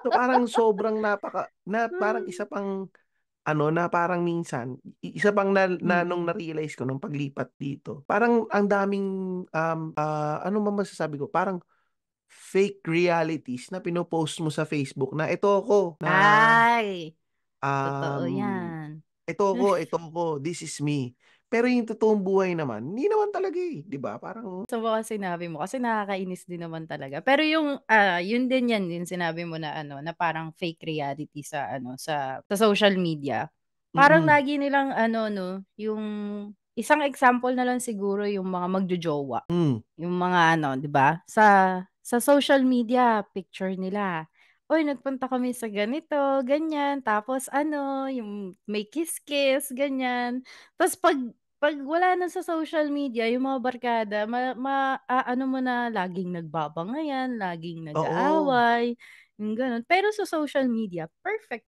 So, parang sobrang na parang Hmm. isa pang ano, na parang minsan, isa pang nung Mm. na-realize ko nung paglipat dito, parang ang daming, ano ba masasabi ko, parang fake realities na pino-post mo sa Facebook na ito ako, na Ay, totoo um, 'yan. ito ako, this is me. Pero yung totoong buhay naman, hindi naman talaga, eh, 'di ba? Parang Sa mga sinabi mo kasi nakakainis din naman talaga. Pero yung, yun din 'yan yung sinabi mo na ano, na parang fake reality sa ano, sa social media. Parang mm, lagi nilang ano 'no, yung isang example na lang siguro yung mga magjojowa. hmm, Yung mga ano, 'di ba, sa social media picture nila, "Uy, nagpunta kami sa ganito, ganyan." Tapos ano, yung may kiss-kiss, ganyan. Tapos 'pag wala na sa social media yung mga barkada maaano mo na laging nagbabangayan, laging oo. nag-aaway, yung gano'n. Pero sa social media perfect